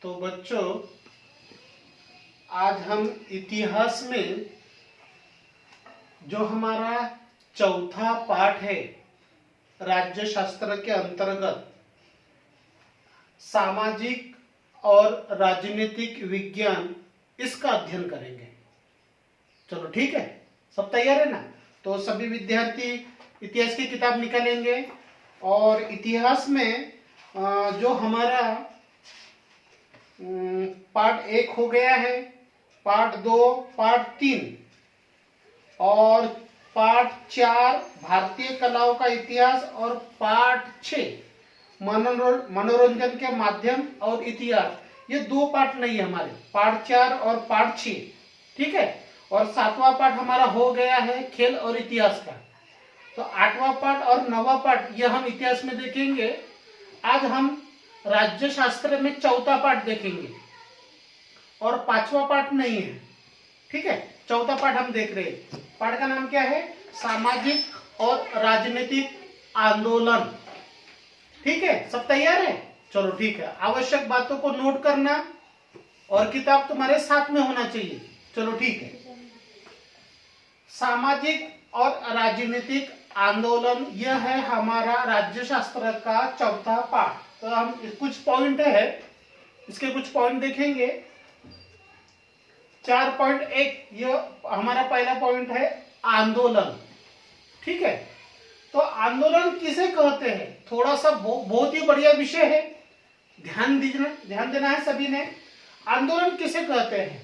तो बच्चों, आज हम इतिहास में जो हमारा चौथा पाठ है राज्यशास्त्र के अंतर्गत सामाजिक और राजनीतिक विज्ञान, इसका अध्ययन करेंगे। चलो ठीक है, सब तैयार है ना? तो सभी विद्यार्थी इतिहास की किताब निकालेंगे और इतिहास में जो हमारा पार्ट 1 हो गया है, पार्ट 2, पार्ट 3 और पार्ट 4 भारतीय कलाओं का इतिहास और पार्ट 6 मनोरंजन के माध्यम और इतिहास, ये 2 पार्ट नहीं है हमारे, पार्ट 4 और पार्ट 6, ठीक है। और 7वां पार्ट हमारा हो गया है खेल और इतिहास का। तो 8वां पार्ट और 9वां पार्ट ये हम इतिहास में देखेंगे। आज हम राज्यशास्त्र में चौथा पार्ट देखेंगे और 5वां पार्ट नहीं है, ठीक है। चौथा पार्ट हम देख रहे हैं। पार्ट का नाम क्या है? सामाजिक और राजनीतिक आंदोलन, ठीक है। सब तैयार है? चलो ठीक है। आवश्यक बातों को नोट करना और किताब तुम्हारे साथ में होना चाहिए। चलो ठीक है। सामाजिक और राजनीतिक आंदोलन, यह है हमारा राज्यशास्त्र का चौथा पाठ। तो हम कुछ पॉइंट है, इसके कुछ पॉइंट देखेंगे। 4.1 यह हमारा पहला पॉइंट है, आंदोलन, ठीक है। तो आंदोलन किसे कहते हैं? थोड़ा सा बहुत ही बढ़िया विषय है, ध्यान देना है सभी ने। आंदोलन किसे कहते हैं?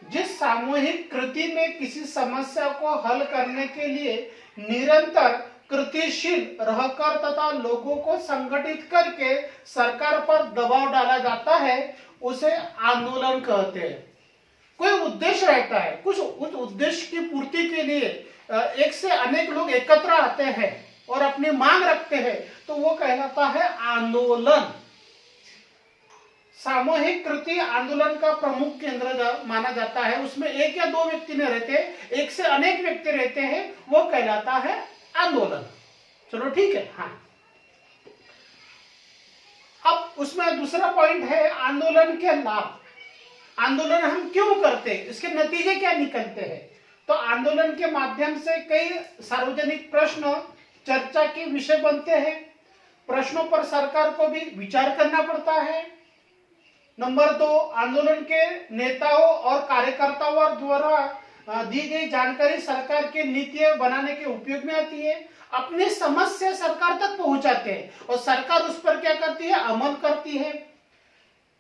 जिस सामूहिक कृति में किसी समस्या को हल करने के लिए निरंतर कृतिशील रहकर तथा लोगों को संगठित करके सरकार पर दबाव डाला जाता है, उसे आंदोलन कहते हैं। कोई उद्देश्य रहता है, कुछ उस उद्देश्य की पूर्ति के लिए एक से अनेक लोग एकत्र आते हैं और अपनी मांग रखते हैं, तो वो कहलाता है आंदोलन। सामूहिक कृति आंदोलन का प्रमुख केंद्र माना जाता है। उसमें एक या दो व्यक्ति नहीं रहते, एक से अनेक व्यक्ति रहते हैं, वो कहलाता है आंदोलन। चलो ठीक है। हाँ, अब उसमें दूसरा पॉइंट है आंदोलन के लाभ। आंदोलन हम क्यों करते हैं, इसके नतीजे क्या निकलते हैं? तो आंदोलन के माध्यम से कई सार्वजनिक प्रश्न चर्चा के विषय बनते हैं। प्रश्नों पर सरकार को भी विचार करना पड़ता है। नंबर 2, आंदोलन के नेताओं और कार्यकर्ताओं द्वारा दी गई जानकारी सरकार के नीतियां बनाने के उपयोग में आती है। अपनी समस्या सरकार तक पहुंचाते हैं और सरकार उस पर क्या करती है? अमल करती है।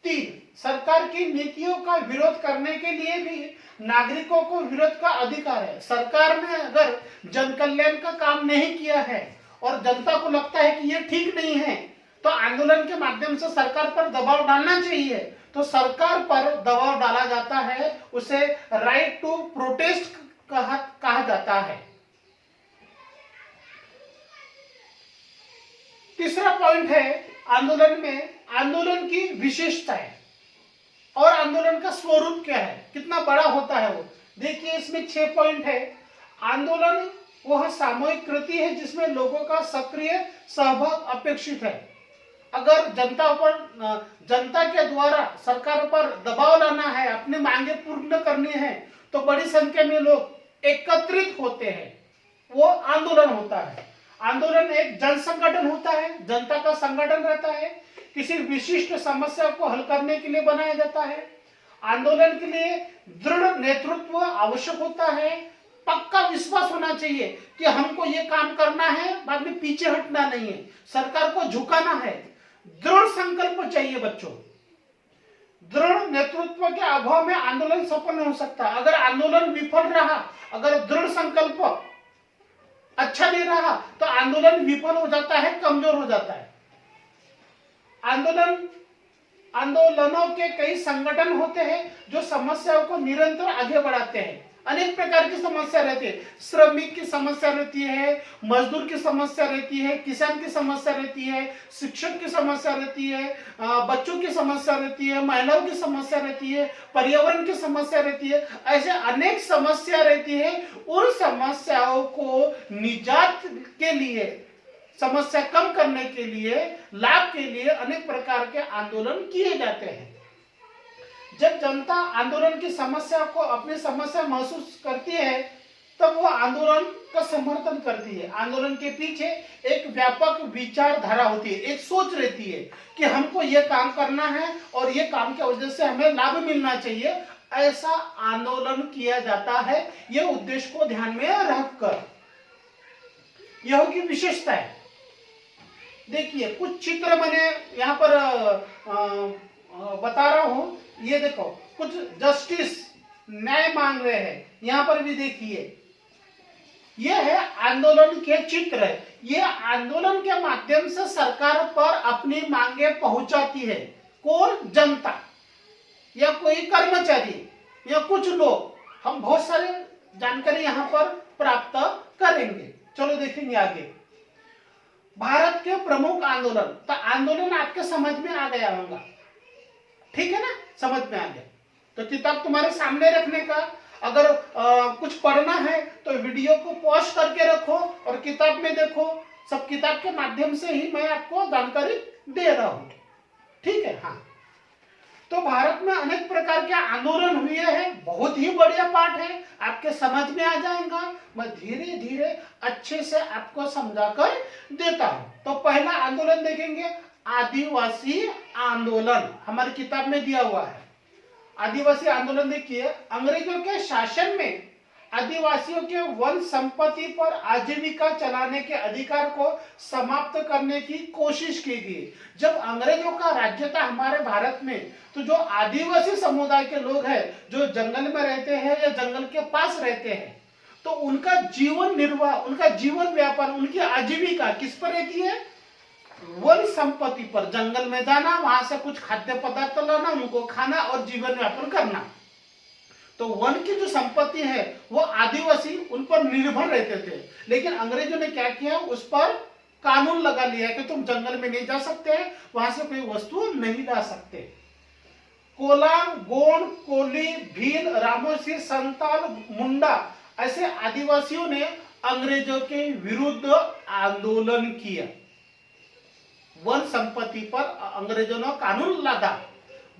3, सरकार की नीतियों का विरोध करने के लिए भी नागरिकों को विरोध का अधिकार है। सरकार ने अगर जन कल्याण का काम नहीं किया है और जनता को लगता है कि ये ठीक नहीं है, तो आंदोलन के माध्यम से सरकार पर दबाव डालना चाहिए। तो सरकार पर दबाव डाला जाता है, उसे राइट टू प्रोटेस्ट कहा जाता है। तीसरा पॉइंट है आंदोलन में आंदोलन की विशेषताएं और आंदोलन का स्वरूप क्या है, कितना बड़ा होता है वो। देखिए इसमें 6 पॉइंट है। आंदोलन वह सामूहिक कृति है जिसमें लोगों का सक्रिय सहभाग अपेक्षित है। अगर जनता के द्वारा सरकार पर दबाव लाना है, अपनी मांगे पूर्ण करनी है, तो बड़ी संख्या में लोग एकत्रित होते हैं, वो आंदोलन होता है। आंदोलन एक जन संगठन होता है, जनता का संगठन रहता है, किसी विशिष्ट समस्या को हल करने के लिए बनाया जाता है। आंदोलन के लिए दृढ़ नेतृत्व आवश्यक होता है, पक्का विश्वास होना चाहिए कि हमको ये काम करना है, बाद में पीछे हटना नहीं है, सरकार को झुकाना है। दृढ़ संकल्प चाहिए बच्चों। दृढ़ नेतृत्व के अभाव में आंदोलन सफल नहीं हो सकता। अगर आंदोलन विफल रहा, अगर दृढ़ संकल्प अच्छा नहीं रहा, तो आंदोलन विफल हो जाता है, कमजोर हो जाता है। आंदोलनों के कई संगठन होते हैं जो समस्याओं को निरंतर आगे बढ़ाते हैं। अनेक प्रकार की समस्या रहती है, श्रमिक की समस्या रहती है, मजदूर की समस्या रहती है, किसान की समस्या रहती है, शिक्षक की समस्या रहती है, बच्चों की समस्या रहती है, महिलाओं की समस्या रहती है, पर्यावरण की समस्या रहती है। ऐसे अनेक समस्या रहती है। उन समस्याओं को निजात के लिए, समस्या कम करने के लिए, लाभ के लिए अनेक प्रकार के आंदोलन किए जाते हैं। जब जनता आंदोलन की समस्या को अपनी समस्या महसूस करती है तब वो आंदोलन का समर्थन करती है। आंदोलन के पीछे एक व्यापक विचारधारा होती है, एक सोच रहती है कि हमको ये काम करना है और ये काम की वजह से हमें लाभ मिलना चाहिए, ऐसा आंदोलन किया जाता है। ये उद्देश्य को ध्यान में रखकर, यह की विशेषता है। देखिए कुछ चित्र मैंने यहाँ पर बता रहा हूं, ये देखो कुछ जस्टिस न्याय मांग रहे हैं, यहाँ पर भी देखिए ये है आंदोलन के चित्र। ये आंदोलन के माध्यम से सरकार पर अपनी मांगे पहुंचाती है। कौन? जनता या कोई कर्मचारी या कुछ लोग, हम बहुत सारे जानकारी यहाँ पर प्राप्त करेंगे। चलो देखेंगे आगे। भारत के प्रमुख आंदोलन, तो आंदोलन आपके समझ में आ गया होगा, ठीक है ना, समझ में आ गया। तो किताब तुम्हारे सामने रखने का, अगर कुछ पढ़ना है तो वीडियो को पॉज करके रखो और किताब में देखो। सब किताब के माध्यम से ही मैं आपको जानकारी दे रहा हूं, ठीक है। हाँ, तो भारत में अनेक प्रकार के आंदोलन हुए हैं, बहुत ही बढ़िया पाठ है, आपके समझ में आ जाएगा। मैं धीरे धीरे अच्छे से आपको समझाकर देता हूं। तो पहला आंदोलन देखेंगे, आदिवासी आंदोलन, हमारी किताब में दिया हुआ है। आदिवासी आंदोलन देखिए, अंग्रेजों के शासन में आदिवासियों के वन संपत्ति पर आजीविका चलाने के अधिकार को समाप्त करने की कोशिश की गई। जब अंग्रेजों का राज्य था हमारे भारत में, तो जो आदिवासी समुदाय के लोग हैं, जो जंगल में रहते हैं या जंगल के पास रहते हैं, तो उनका जीवन निर्वाह, उनका जीवन व्यापार, उनकी आजीविका किस पर रहती है? वन संपत्ति पर। जंगल में जाना, वहां से कुछ खाद्य पदार्थ लाना, उनको खाना और जीवन व्यापन करना। तो वन की जो संपत्ति है वो आदिवासी उन पर निर्भर रहते थे। लेकिन अंग्रेजों ने क्या किया, उस पर कानून लगा लिया कि तुम जंगल में नहीं जा सकते, वहां से कोई वस्तु नहीं ला सकते। कोलार, गोंड, कोली, भील, रामोसी, संताल, मुंडा ऐसे आदिवासियों ने अंग्रेजों के विरुद्ध आंदोलन किया। वन संपत्ति पर अंग्रेजों ने कानून लादा,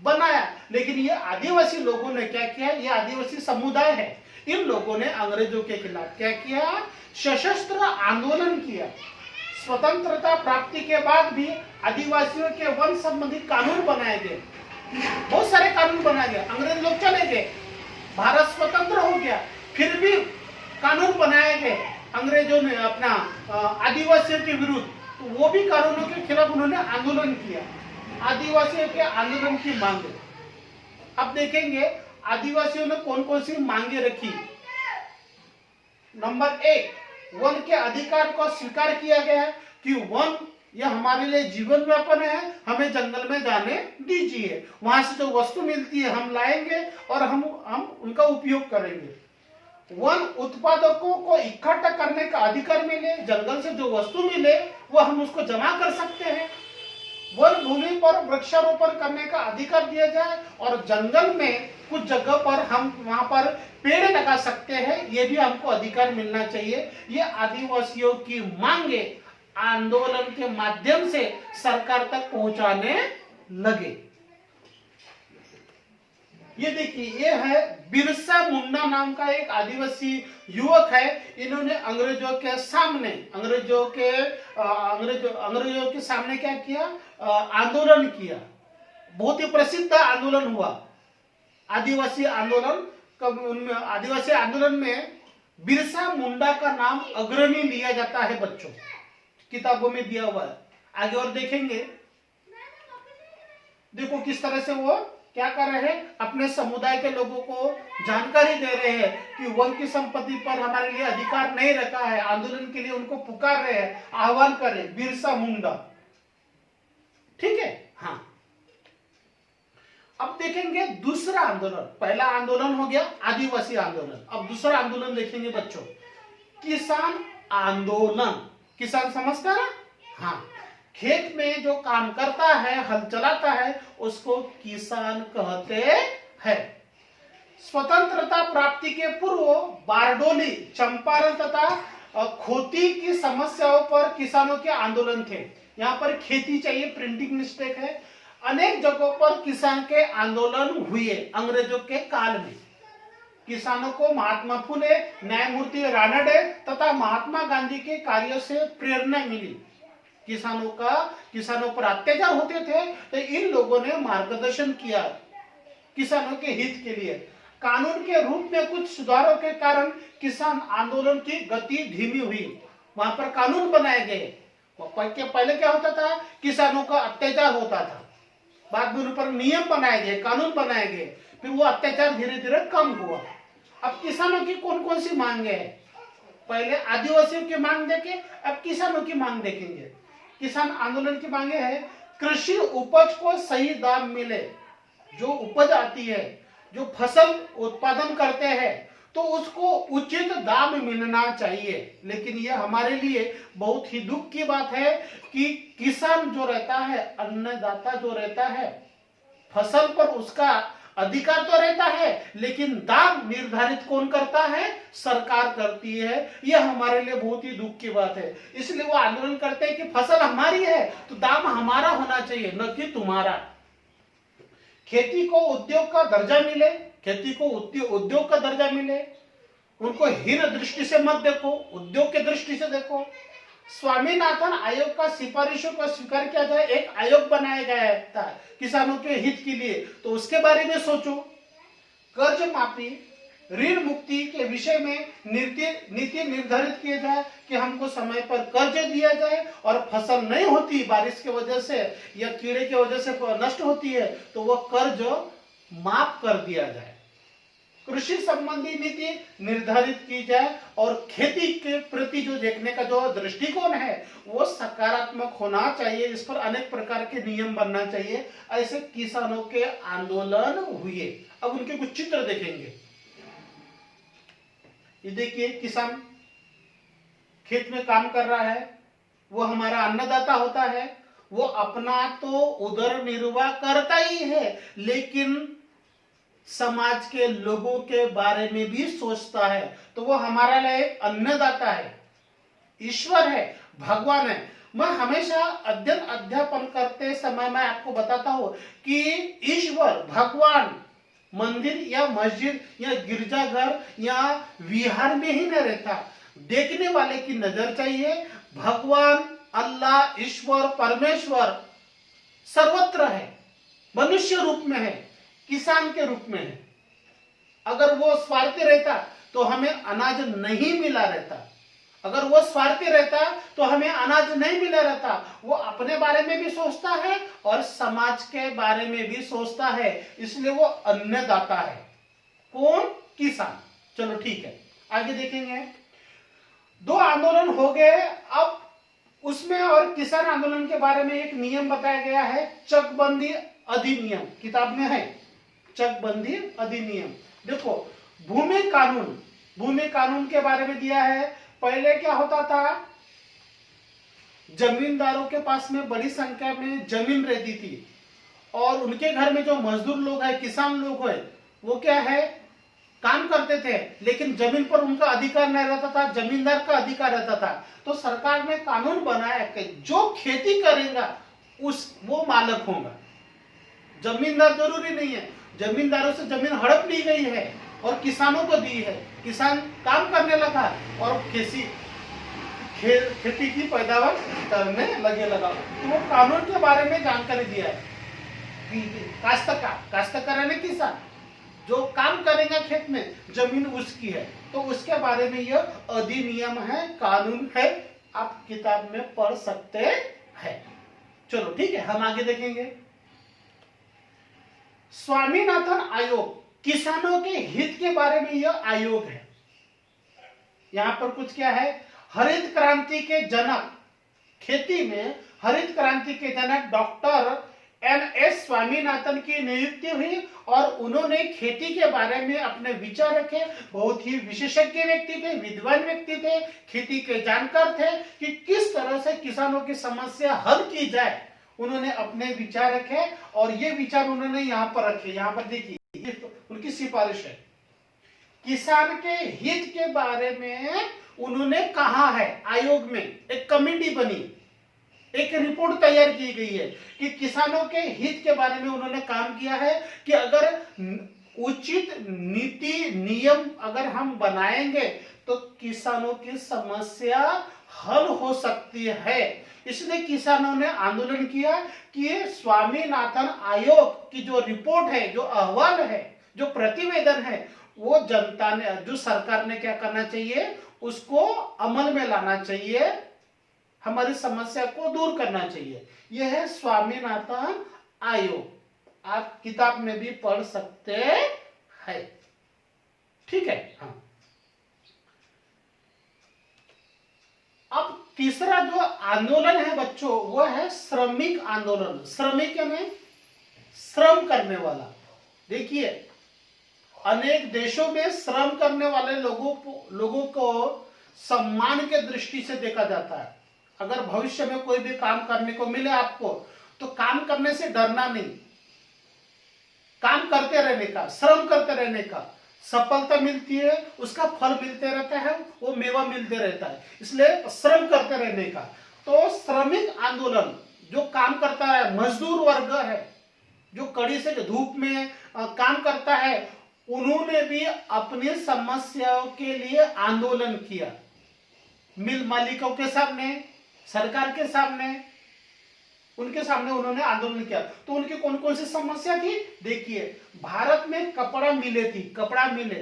बनाया, लेकिन ये आदिवासी लोगों ने क्या किया, ये आदिवासी समुदाय है, इन लोगों ने अंग्रेजों के खिलाफ क्या किया, सशस्त्र आंदोलन किया। स्वतंत्रता प्राप्ति के बाद भी आदिवासियों के वन संबंधी कानून बनाए गए, बहुत सारे कानून बनाए गए। अंग्रेज लोग चले गए, भारत स्वतंत्र हो गया, फिर भी कानून बनाए गए अंग्रेजों ने अपना आदिवासियों के विरुद्ध। तो वो भी कानूनों के खिलाफ उन्होंने आंदोलन किया, आदिवासियों के आंदोलन की मांगे। अब देखेंगे आदिवासियों ने कौन कौन सी मांगे रखी। नंबर 1, वन के अधिकार को स्वीकार किया गया है कि वन यह हमारे लिए जीवन व्यापन है, हमें जंगल में जाने दीजिए, वहां से जो वस्तु मिलती है हम लाएंगे और हम उनका उपयोग करेंगे। वन उत्पादकों को इकट्ठा करने का अधिकार मिले, जंगल से जो वस्तु मिले वो हम उसको जमा कर सकते हैं। वन भूमि पर वृक्षारोपण करने का अधिकार दिया जाए और जंगल में कुछ जगह पर हम वहां पर पेड़ लगा सकते हैं, ये भी हमको अधिकार मिलना चाहिए। ये आदिवासियों की मांगे आंदोलन के माध्यम से सरकार तक पहुंचाने लगे। ये देखिए, ये है बिरसा मुंडा नाम का एक आदिवासी युवक है। इन्होंने अंग्रेजों के सामने क्या किया, आंदोलन किया। बहुत ही प्रसिद्ध आंदोलन हुआ आदिवासी आंदोलन। आदिवासी आंदोलन में बिरसा मुंडा का नाम अग्रणी लिया जाता है बच्चों, किताबों में दिया हुआ है। आगे और देखेंगे, देखो किस तरह से वो क्या कर रहे हैं, अपने समुदाय के लोगों को जानकारी दे रहे हैं कि वन की संपत्ति पर हमारे लिए अधिकार नहीं रखा है। आंदोलन के लिए उनको पुकार रहे हैं, आह्वान कर रहे हैं, बिरसा मुंडा, ठीक है। हाँ, अब देखेंगे दूसरा आंदोलन। पहला आंदोलन हो गया आदिवासी आंदोलन, अब दूसरा आंदोलन देखेंगे बच्चों, किसान आंदोलन। किसान समझता है ना? हाँ, खेत में जो काम करता है, हल चलाता है, उसको किसान कहते हैं। स्वतंत्रता प्राप्ति के पूर्व बारडोली, चंपारण तथा खोती की समस्याओं पर किसानों के आंदोलन थे। यहाँ पर खेती चाहिए, प्रिंटिंग मिस्टेक है। अनेक जगहों पर किसान के आंदोलन हुए अंग्रेजों के काल में। किसानों को महात्मा फुले, न्यायमूर्ति रानडे तथा महात्मा गांधी के कार्यों से प्रेरणा मिली। किसानों पर अत्याचार होते थे तो इन लोगों ने मार्गदर्शन किया किसानों के हित के लिए। कानून के रूप में कुछ सुधारों के कारण किसान आंदोलन की गति धीमी हुई। वहां पर कानून बनाए गए। पहले क्या होता था, किसानों का अत्याचार होता था, बाद में उन पर नियम बनाए गए, कानून बनाए गए, फिर वो अत्याचार धीरे धीरे कम हुआ। अब किसानों की कौन कौन सी मांगे हैं, पहले आदिवासियों की मांग देखे, अब किसानों की मांग देखेंगे। किसान आंदोलन की मांगे है कृषि उपज को सही दाम मिले। जो उपज आती है, जो फसल उत्पादन करते हैं, तो उसको उचित दाम मिलना चाहिए। लेकिन यह हमारे लिए बहुत ही दुख की बात है कि किसान जो रहता है, अन्नदाता जो रहता है, फसल पर उसका अधिकार तो रहता है, लेकिन दाम निर्धारित कौन करता है, सरकार करती है। यह हमारे लिए बहुत ही दुख की बात है। इसलिए वो आंदोलन करते हैं कि फसल हमारी है तो दाम हमारा होना चाहिए, न कि तुम्हारा। खेती को उद्योग का दर्जा मिले, खेती को उद्योग का दर्जा मिले। उनको हीन दृष्टि से मत देखो, उद्योग के दृष्टि से देखो। स्वामीनाथन आयोग का सिफारिशों को स्वीकार किया जाए। एक आयोग बनाया गया था किसानों के हित के लिए, तो उसके बारे में सोचो। कर्ज माफी, ऋण मुक्ति के विषय में नीति निर्धारित किया जाए कि हमको समय पर कर्ज दिया जाए, और फसल नहीं होती बारिश की वजह से या कीड़े की वजह से नष्ट होती है तो वह कर्ज माफ कर दिया जाए। कृषि संबंधी नीति निर्धारित की जाए और खेती के प्रति जो देखने का जो दृष्टिकोण है वो सकारात्मक होना चाहिए। इस पर अनेक प्रकार के नियम बनना चाहिए। ऐसे किसानों के आंदोलन हुए। अब उनके कुछ चित्र देखेंगे। ये देखिए, किसान खेत में काम कर रहा है, वो हमारा अन्नदाता होता है। वो अपना तो उदर निर्वाह करता ही है, लेकिन समाज के लोगों के बारे में भी सोचता है। तो वो हमारा लिए एक अन्नदाता है, ईश्वर है, भगवान है। मैं हमेशा अध्यापन करते समय मैं आपको बताता हूं कि ईश्वर, भगवान मंदिर या मस्जिद या गिरजाघर या विहार में ही न रहता। देखने वाले की नजर चाहिए। भगवान, अल्लाह, ईश्वर, परमेश्वर सर्वत्र है, मनुष्य रूप में है, किसान के रूप में है। अगर वो स्वार्थी रहता तो हमें अनाज नहीं मिला रहता। अगर वो स्वार्थी रहता तो हमें अनाज नहीं मिला रहता। वो अपने बारे में भी सोचता है और समाज के बारे में भी सोचता है, इसलिए वो अन्नदाता है। कौन? किसान। चलो ठीक है, आगे देखेंगे। दो आंदोलन हो गए। अब उसमें और किसान आंदोलन के बारे में एक नियम बताया गया है, चकबंदी अधिनियम। किताब में है चकबंदी अधिनियम। देखो, भूमि कानून के बारे में दिया है। पहले क्या होता था, जमींदारों के पास में बड़ी संख्या में जमीन रहती थी, और उनके घर में जो मजदूर लोग हैं, किसान लोग हैं, वो क्या है, काम करते थे, लेकिन जमीन पर उनका अधिकार नहीं रहता था, जमींदार का अधिकार रहता था। तो सरकार ने कानून बनाया कि जो खेती करेगा वो मालक होगा। जमींदार जरूरी नहीं है, जमींदारों से जमीन हड़प ली गई है और किसानों को दी है। किसान काम करने लगा और खेती की पैदावार करने लगा। तो वो कानून के बारे में जानकारी दिया है। काश्तकार यानी किसान जो काम करेगा खेत में, जमीन उसकी है, तो उसके बारे में यह अधिनियम है, कानून है। आप किताब में पढ़ सकते हैं। चलो ठीक है, हम आगे देखेंगे। स्वामीनाथन आयोग, किसानों के हित के बारे में यह आयोग है। यहां पर कुछ क्या है, हरित क्रांति के जनक, खेती में हरित क्रांति के जनक डॉक्टर एन.एस. स्वामीनाथन की नियुक्ति हुई और उन्होंने खेती के बारे में अपने विचार रखे। बहुत ही विशेषज्ञ व्यक्ति थे, विद्वान व्यक्ति थे, खेती के जानकार थे कि किस तरह से किसानों की समस्या हल की जाए। उन्होंने अपने विचार रखे और ये विचार उन्होंने यहाँ पर रखे। यहाँ पर देखिए, उनकी सिफारिश है। किसान के हित के बारे में उन्होंने कहा है। आयोग में एक कमेटी बनी, एक रिपोर्ट तैयार की गई है कि किसानों के हित के बारे में उन्होंने काम किया है कि अगर उचित नीति नियम अगर हम बनाएंगे तो किसानों की समस्या हल हो सकती है। इसलिए किसानों ने आंदोलन किया कि ये स्वामीनाथन आयोग की जो रिपोर्ट है, जो अहवाल है, जो प्रतिवेदन है, वो जनता ने, जो सरकार ने क्या करना चाहिए, उसको अमल में लाना चाहिए, हमारी समस्या को दूर करना चाहिए। यह है स्वामीनाथन आयोग, आप किताब में भी पढ़ सकते हैं। ठीक है। हाँ, अब तीसरा जो आंदोलन है बच्चों, वो है श्रमिक आंदोलन। श्रमिक यानी श्रम करने वाला। देखिए, अनेक देशों में श्रम करने वाले लोगों को सम्मान के दृष्टि से देखा जाता है। अगर भविष्य में कोई भी काम करने को मिले आपको, तो काम करने से डरना नहीं, काम करते रहने का, श्रम करते रहने का, सफलता मिलती है, उसका फल मिलते रहता है, वो मेवा मिलते रहता है, इसलिए श्रम करते रहने का। तो श्रमिक आंदोलन जो काम करता है, मजदूर वर्ग है, जो कड़ी से धूप में काम करता है, उन्होंने भी अपनी समस्याओं के लिए आंदोलन किया। मिल मालिकों के सामने, सरकार के सामने, उनके सामने उन्होंने आंदोलन किया। तो उनकी कौन कौन सी समस्या थी? देखिए, भारत में कपड़ा मिले थी, कपड़ा मिले,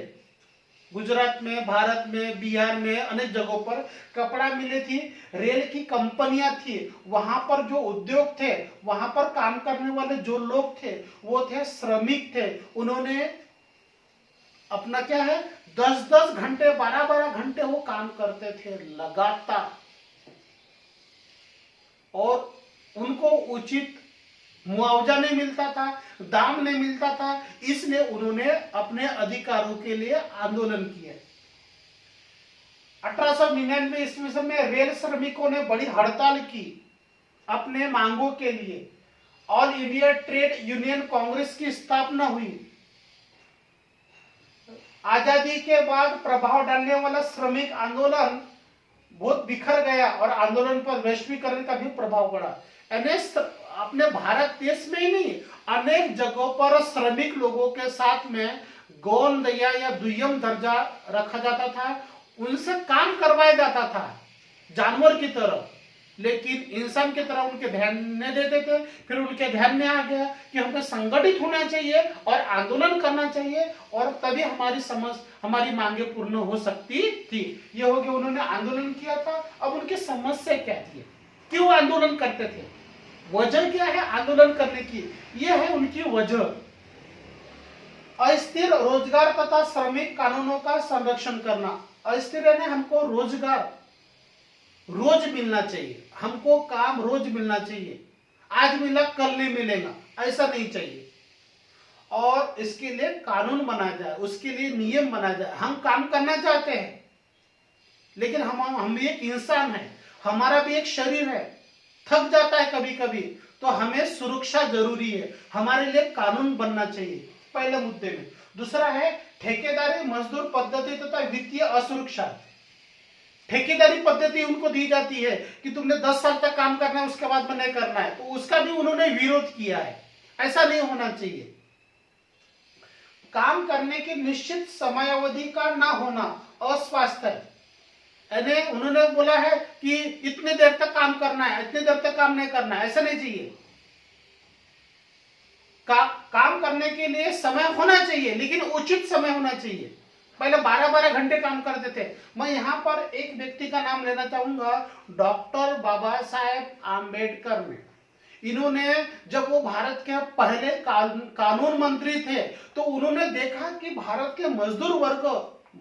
गुजरात में, भारत में, बिहार में, अनेक जगहों पर कपड़ा मिले थी। रेल की कंपनियां थी, वहां पर जो उद्योग थे, वहां पर काम करने वाले जो लोग थे, वो थे श्रमिक थे। उन्होंने अपना क्या है, 10-10 घंटे, 12-12 घंटे वो काम करते थे लगातार, और उनको उचित मुआवजा नहीं मिलता था, दाम नहीं मिलता था, इसलिए उन्होंने अपने अधिकारों के लिए आंदोलन किया। 1899 ईस्वी में रेल श्रमिकों ने बड़ी हड़ताल की अपने मांगों के लिए। All India trade union Congress की स्थापना हुई। आजादी के बाद प्रभाव डालने वाला श्रमिक आंदोलन बहुत बिखर गया और आंदोलन पर वैश्वीकरण का भी प्रभाव पड़ा। अपने भारत देश में ही नहीं, अनेक जगहों पर श्रमिक लोगों के साथ में गौण दया या दुय्यम दर्जा रखा जाता था, उनसे काम करवाया जाता था जानवर की तरह, लेकिन इंसान की तरह उनके ध्यान नहीं देते थे। फिर उनके ध्यान में आ गया कि हमें संगठित होना चाहिए और आंदोलन करना चाहिए, और तभी हमारी मांगे पूर्ण हो सकती थी। ये हो गया, उन्होंने आंदोलन किया था। अब उनकी समस्या क्या थी, क्यों आंदोलन करते थे, वजह क्या है आंदोलन करने की, यह है उनकी वजह। अस्थिर रोजगार तथा श्रमिक कानूनों का संरक्षण करना। अस्थिर यानी हमको रोजगार रोज मिलना चाहिए, हमको काम रोज मिलना चाहिए, आज मिला कल नहीं मिलेगा, ऐसा नहीं चाहिए। और इसके लिए कानून बना जाए, उसके लिए नियम बना जाए। हम काम करना चाहते हैं, लेकिन हम भी एक इंसान है, हमारा भी एक शरीर है, थक जाता है कभी कभी, तो हमें सुरक्षा जरूरी है, हमारे लिए कानून बनना चाहिए, पहले मुद्दे में। दूसरा है ठेकेदारी मजदूर पद्धति तथा वित्तीय असुरक्षा। ठेकेदारी पद्धति उनको दी जाती है कि तुमने 10 साल तक काम करना है, उसके बाद में नहीं करना है, तो उसका भी उन्होंने विरोध किया है। ऐसा नहीं होना चाहिए। काम करने की निश्चित समयावधि का ना होना अस्वास्थ्य है, यानी उन्होंने बोला है कि इतने देर तक काम करना है, इतने देर तक काम नहीं करना है, ऐसा नहीं चाहिए। काम करने के लिए समय होना चाहिए, लेकिन उचित समय होना चाहिए। पहले 12-12 घंटे काम करते थे। मैं यहाँ पर एक व्यक्ति का नाम लेना चाहूंगा, डॉक्टर बाबा साहेब आम्बेडकर ने। इन्होंने, जब वो भारत के पहले कानून मंत्री थे, तो उन्होंने देखा कि भारत के मजदूर वर्ग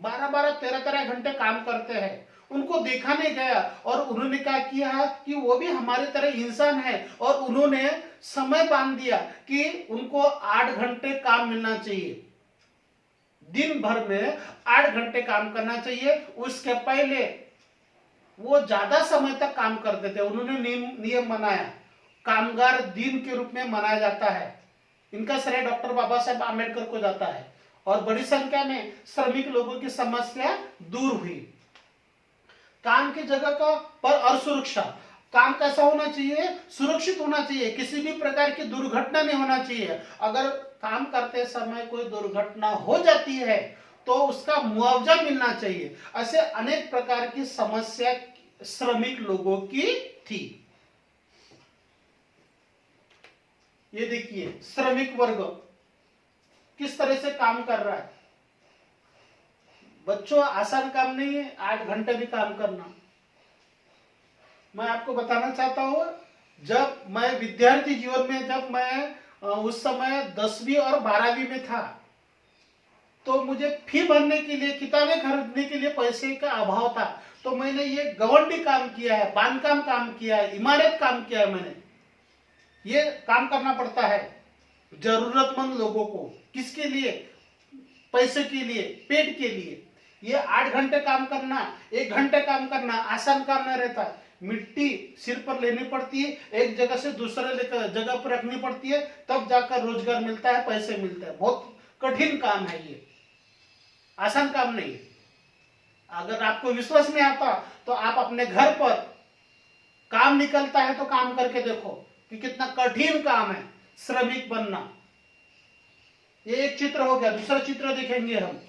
12-12, 13-13 घंटे काम करते हैं, उनको देखा नहीं गया, और उन्होंने क्या किया कि वो भी हमारी तरह इंसान है, और उन्होंने समय बांध दिया कि उनको 8 घंटे काम मिलना चाहिए, दिन भर में 8 घंटे काम करना चाहिए। उसके पहले वो ज्यादा समय तक काम करते थे, उन्होंने नियम बनाया, कामगार दिन के रूप में मनाया जाता है। इनका श्रेय डॉक्टर बाबा साहेब आम्बेडकर को जाता है, और बड़ी संख्या में श्रमिक लोगों की समस्या दूर हुई। काम की जगह का पर असुरक्षा। काम कैसा होना चाहिए, सुरक्षित होना चाहिए, किसी भी प्रकार की दुर्घटना नहीं होना चाहिए। अगर काम करते समय कोई दुर्घटना हो जाती है तो उसका मुआवजा मिलना चाहिए। ऐसे अनेक प्रकार की समस्या श्रमिक लोगों की थी। ये देखिए श्रमिक वर्ग किस तरह से काम कर रहा है। बच्चों आसान काम नहीं है 8 घंटे भी काम करना। मैं आपको बताना चाहता हूं, जब मैं विद्यार्थी जीवन में, जब मैं उस समय 10वीं और 12वीं में था, तो मुझे फी भरने के लिए, किताबें खरीदने के लिए पैसे का अभाव था। तो मैंने ये गवंडी काम किया है, बांधकाम काम किया है, इमारत काम किया है। मैंने ये काम करना पड़ता है जरूरतमंद लोगों को। किसके लिए? पैसे के लिए, पेट के लिए। ये 8 घंटे काम करना, 1 घंटे काम करना आसान काम नहीं रहता। मिट्टी सिर पर लेनी पड़ती है, एक जगह से दूसरे जगह पर रखनी पड़ती है, तब जाकर रोजगार मिलता है, पैसे मिलते हैं। बहुत कठिन काम है ये, आसान काम नहीं है। अगर आपको विश्वास नहीं आता तो आप अपने घर पर काम निकलता है तो काम करके देखो कि कितना कठिन काम है श्रमिक बनना। ये एक चित्र हो गया। दूसरा चित्र देखेंगे हम।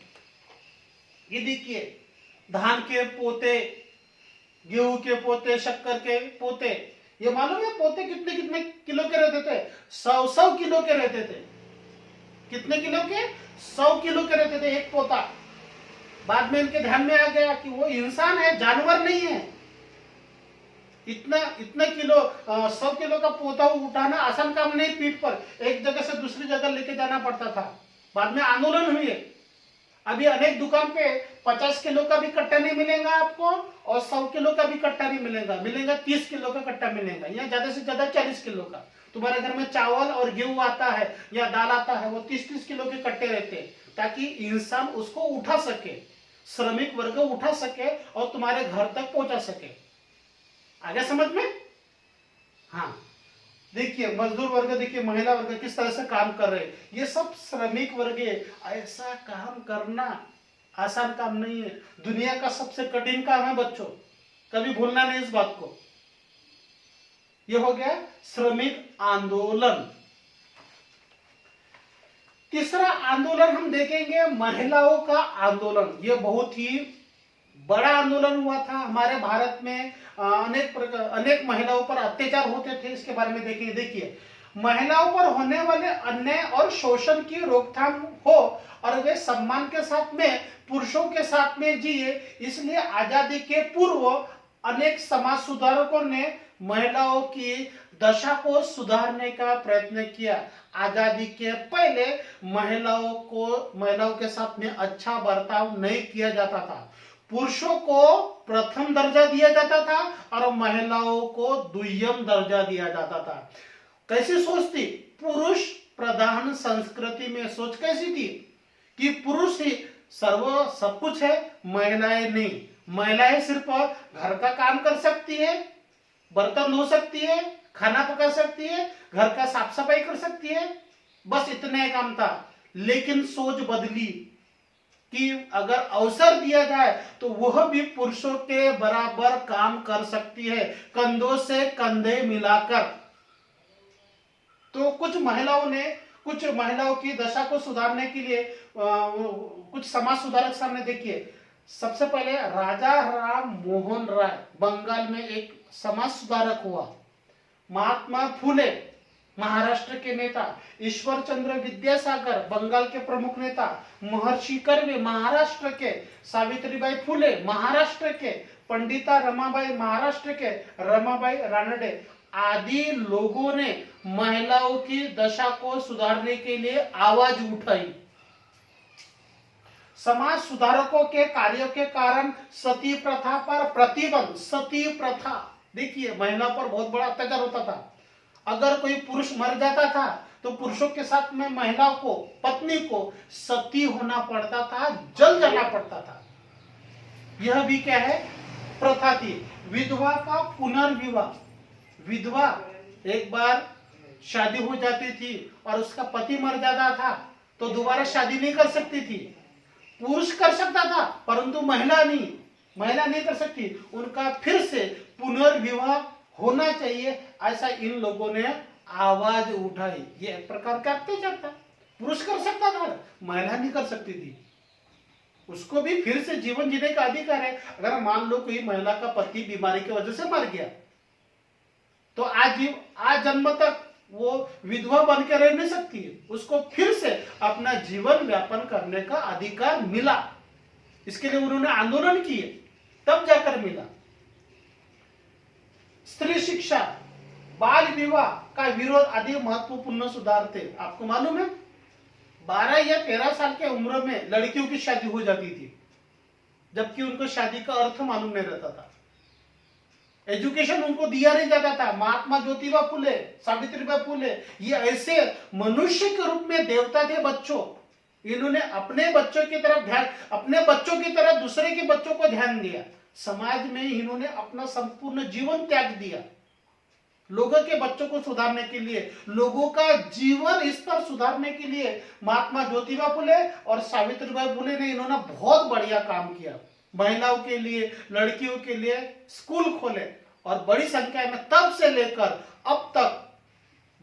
ये देखिए धान के पोते, गेहूं के पोते, शक्कर के पोते। ये मालूम है पोते कितने कितने किलो के रहते थे? 100 किलो के रहते थे। कितने किलो के? 100 किलो के रहते थे एक पोता। बाद में इनके ध्यान में आ गया कि वो इंसान है, जानवर नहीं है। इतना किलो 100 किलो का पोता उठाना आसान काम नहीं। पीठ पर एक जगह से दूसरी जगह लेके जाना पड़ता था। बाद में आंदोलन हुए। अभी अनेक दुकान पे 50 किलो का भी कट्टा नहीं मिलेगा आपको, और 100 किलो का भी कट्टा नहीं मिलेगा 30 किलो का कट्टा मिलेगा, या ज्यादा से ज्यादा 40 किलो का। तुम्हारे घर में चावल और गेहूं आता है या दाल आता है, वो 30-30 किलो के कट्टे रहते हैं, ताकि इंसान उसको उठा सके, श्रमिक वर्ग उठा सके और तुम्हारे घर तक पहुंचा सके। आगे समझ में? हाँ, देखिए मजदूर वर्ग, देखिए महिला वर्ग किस तरह से काम कर रहे हैं। ये सब श्रमिक वर्ग है। ऐसा काम करना आसान काम नहीं है, दुनिया का सबसे कठिन काम है बच्चों, कभी भूलना नहीं इस बात को। ये हो गया श्रमिक आंदोलन। तीसरा आंदोलन हम देखेंगे महिलाओं का आंदोलन। ये बहुत ही बड़ा आंदोलन हुआ था हमारे भारत में। अनेक महिलाओं पर अत्याचार होते थे, इसके बारे में देखिए। देखिए महिलाओं पर होने वाले अन्याय और शोषण की रोकथाम हो और वे सम्मान के साथ में पुरुषों के साथ में जिए, इसलिए आजादी के पूर्व अनेक समाज सुधारकों ने महिलाओं की दशा को सुधारने का प्रयत्न किया। आजादी के पहले महिलाओं के साथ में अच्छा बर्ताव नहीं किया जाता था। पुरुषों को प्रथम दर्जा दिया जाता था और महिलाओं को द्वितीय दर्जा दिया जाता था। कैसी सोच थी? पुरुष प्रधान संस्कृति में सोच कैसी थी कि पुरुष ही सब कुछ है, महिलाएं नहीं। महिलाएं सिर्फ घर का काम कर सकती है, बर्तन धो सकती है, खाना पका सकती है, घर का साफ सफाई कर सकती है, बस इतना ही काम था। लेकिन सोच बदली कि अगर अवसर दिया जाए तो वह भी पुरुषों के बराबर काम कर सकती है, कंधों से कंधे मिलाकर। तो कुछ महिलाओं की दशा को सुधारने के लिए कुछ समाज सुधारक सामने देखिए। सबसे पहले राजा राम मोहन राय बंगाल में एक समाज सुधारक हुआ। महात्मा फुले महाराष्ट्र के नेता, ईश्वर चंद्र विद्यासागर बंगाल के प्रमुख नेता, महर्षि कर्वे महाराष्ट्र के, सावित्रीबाई फुले महाराष्ट्र के, पंडिता रमाबाई महाराष्ट्र के, रमाबाई रानडे आदि लोगों ने महिलाओं की दशा को सुधारने के लिए आवाज उठाई। समाज सुधारकों के कार्यों के कारण सती प्रथा पर प्रतिबंध। सती प्रथा देखिए, महिला पर बहुत बड़ा अत्याचार होता था। अगर कोई पुरुष मर जाता था तो पुरुषों के साथ में महिला को, पत्नी को सती होना पड़ता था, जल जाना पड़ता था। यह भी क्या है? प्रथा थी। विधवा का पुनर्विवाह। विधवा एक बार शादी हो जाती थी और उसका पति मर जाता था तो दोबारा शादी नहीं कर सकती थी। पुरुष कर सकता था परंतु महिला नहीं कर सकती। उनका फिर से पुनर्विवाह होना चाहिए, ऐसा इन लोगों ने आवाज उठाई। ये एक प्रकार का अत्याचार था। पुरुष कर सकता था, महिला नहीं कर सकती थी। उसको भी फिर से जीवन जीने का अधिकार है। अगर मान लो कोई महिला का पति बीमारी की वजह से मर गया, तो आज जन्म तक वो विधवा बन के रह नहीं सकती है। उसको फिर से अपना जीवन व्यापन करने का अधिकार मिला। इसके लिए उन्होंने आंदोलन किए, तब जाकर मिला। स्त्री शिक्षा, बाल विवाह का विरोध आदि महत्वपूर्ण सुधार थे। आपको मालूम है 12 या 13 साल के उम्र में लड़कियों की शादी हो जाती थी, जबकि उनको शादी का अर्थ मालूम नहीं रहता था। एजुकेशन उनको दिया नहीं जाता था। महात्मा ज्योतिबा फुले, सावित्रीबाई फुले, ये ऐसे मनुष्य के रूप में देवता थे बच्चों। इन्होंने अपने बच्चों की तरफ ध्यान, अपने बच्चों की तरह दूसरे के बच्चों को ध्यान दिया। समाज में इन्होंने अपना संपूर्ण जीवन त्याग दिया, लोगों के बच्चों को सुधारने के लिए, लोगों का जीवन स्तर सुधारने के लिए महात्मा ज्योतिबा फुले और सावित्रीबाई फुले ने इन्होंने बहुत बढ़िया काम किया। महिलाओं के लिए, लड़कियों के लिए स्कूल खोले और बड़ी संख्या में तब से लेकर अब तक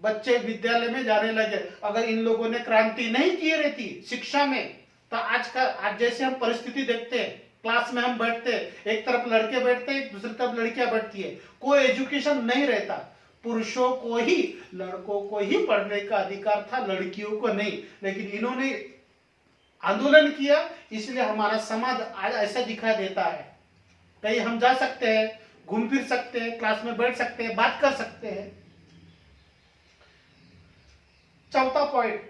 बच्चे विद्यालय में जाने लगे। अगर इन लोगों ने क्रांति नहीं की रहती शिक्षा में, तो आज जैसे हम परिस्थिति देखते हैं, क्लास में हम बैठते, एक तरफ लड़के बैठते, दूसरी तरफ लड़कियां बैठती है, कोई एजुकेशन नहीं रहता। पुरुषों को ही, लड़कों को ही पढ़ने का अधिकार था, लड़कियों को नहीं। लेकिन इन्होंने आंदोलन किया, इसलिए हमारा समाज आज ऐसा दिखाई देता है। कहीं हम जा सकते हैं, घूम फिर सकते हैं, क्लास में बैठ सकते हैं, बात कर सकते हैं। चौथा पॉइंट,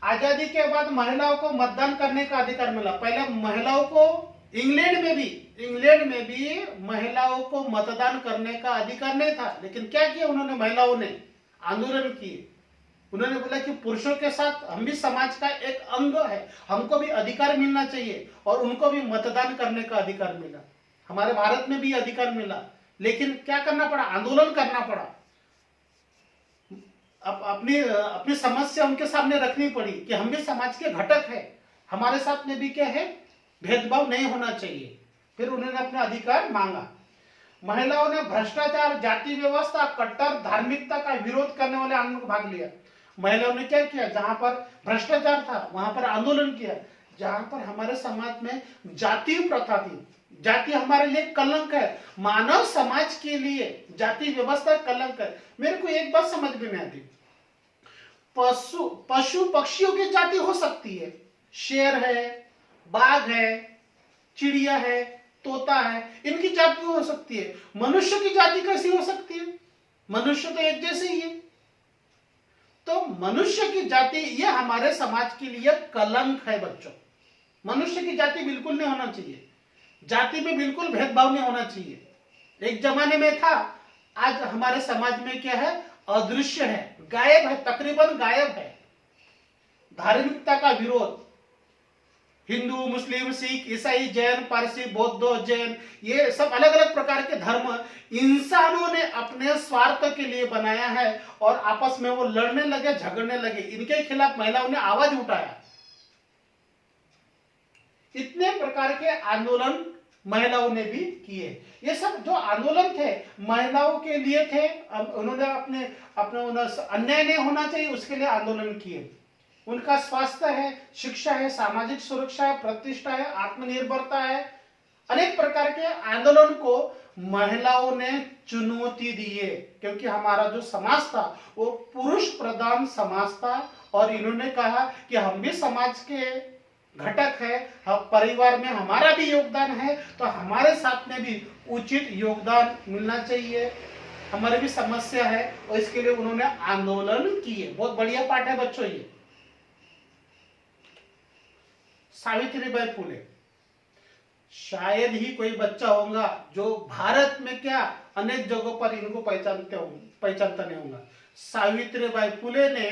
आजादी के बाद महिलाओं को मतदान करने का अधिकार मिला। पहले महिलाओं को इंग्लैंड में भी महिलाओं को मतदान करने का अधिकार नहीं था। लेकिन क्या किया उन्होंने, महिलाओं ने आंदोलन किए। उन्होंने बोला कि पुरुषों के साथ हम भी समाज का एक अंग है, हमको भी अधिकार मिलना चाहिए, और उनको भी मतदान करने का अधिकार मिला। हमारे भारत में भी अधिकार मिला, लेकिन क्या करना पड़ा, आंदोलन करना पड़ा। अपनी समस्या उनके सामने रखनी पड़ी कि हम भी समाज के घटक है, हमारे साथ में भी क्या है, भेदभाव नहीं होना चाहिए। फिर उन्होंने अपना अधिकार मांगा। महिलाओं ने भ्रष्टाचार, जाति व्यवस्था, कट्टर धार्मिकता का विरोध करने वाले आंदोलन में भाग लिया। महिलाओं ने क्या किया, जहां पर भ्रष्टाचार था वहां पर आंदोलन किया। जहां पर हमारे समाज में जाति प्रथा थी, जाति हमारे लिए कलंक है, मानव समाज के लिए जाति व्यवस्था कलंक है। मेरे को एक बात समझ में आती, पशु पक्षियों की जाति हो सकती है, शेर है, बाघ है, चिड़िया है, तोता है, इनकी जाति हो सकती है। मनुष्य की जाति कैसी हो सकती है, मनुष्य तो एक जैसे ही है। तो मनुष्य की जाति ये हमारे समाज के लिए कलंक है बच्चों। मनुष्य की जाति बिल्कुल नहीं होना चाहिए, जाति में बिल्कुल भेदभाव नहीं होना चाहिए। एक जमाने में था, आज हमारे समाज में क्या है, अदृश्य है, गायब है, तकरीबन गायब है। धार्मिकता का विरोध, हिंदू, मुस्लिम, सिख, ईसाई, जैन, पारसी, बौद्ध, जैन, ये सब अलग अलग प्रकार के धर्म इंसानों ने अपने स्वार्थ के लिए बनाया है, और आपस में वो लड़ने लगे, झगड़ने लगे। इनके खिलाफ महिलाओं ने आवाज उठाया। इतने प्रकार के आंदोलन महिलाओं ने भी किए। ये सब जो आंदोलन थे महिलाओं के लिए थे। उन्होंने अपने अन्याय नहीं होना चाहिए उसके लिए आंदोलन किए। उनका स्वास्थ्य है, शिक्षा है, सामाजिक सुरक्षा है, प्रतिष्ठा है, आत्मनिर्भरता है। अनेक प्रकार के आंदोलन को महिलाओं ने चुनौती दी है, क्योंकि हमारा जो समाज था वो पुरुष प्रधान समाज था। और इन्होंने कहा कि हम भी समाज के घटक है, हम परिवार में हमारा भी योगदान है, तो हमारे साथ में भी उचित योगदान मिलना चाहिए। हमारी भी समस्या है, और इसके लिए उन्होंने आंदोलन किए। बहुत बढ़िया पाठ है बच्चों ये। सावित्रीबाई फुले, शायद ही कोई बच्चा होगा जो भारत में क्या अनेक जगहों पर इनको पहचानता नहीं होगा। सावित्रीबाई फुले ने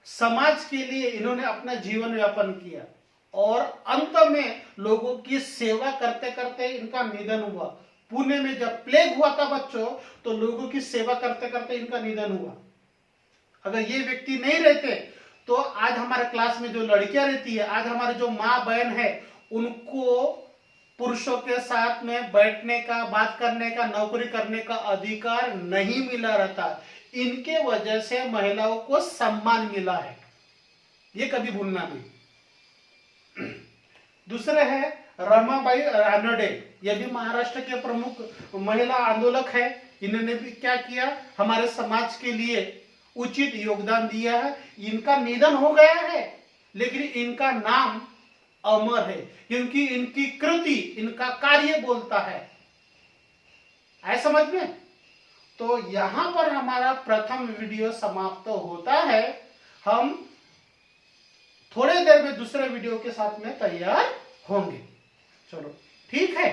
समाज के लिए इन्होंने अपना जीवन व्यापन किया, और अंत में लोगों की सेवा करते करते इनका निधन हुआ। पुणे में जब प्लेग हुआ था बच्चों, तो लोगों की सेवा करते करते इनका निधन हुआ। अगर ये व्यक्ति नहीं रहते तो आज हमारे क्लास में जो लड़कियां रहती है, आज हमारे जो माँ बहन है, उनको पुरुषों के साथ में बैठने का, बात करने का, नौकरी करने का अधिकार नहीं मिला रहता। इनके वजह से महिलाओं को सम्मान मिला है, ये कभी भूलना नहीं। दूसरे है रमाबाई रानडे, ये भी महाराष्ट्र के प्रमुख महिला आंदोलक है। इन्होंने भी क्या किया, हमारे समाज के लिए उचित योगदान दिया है। इनका निधन हो गया है, लेकिन इनका नाम अमर है, क्योंकि इनकी कृति, इनका कार्य बोलता है। आए समझ में? तो यहां पर हमारा प्रथम वीडियो समाप्त होता है। हम थोड़े देर में दूसरे वीडियो के साथ में तैयार होंगे। चलो ठीक है।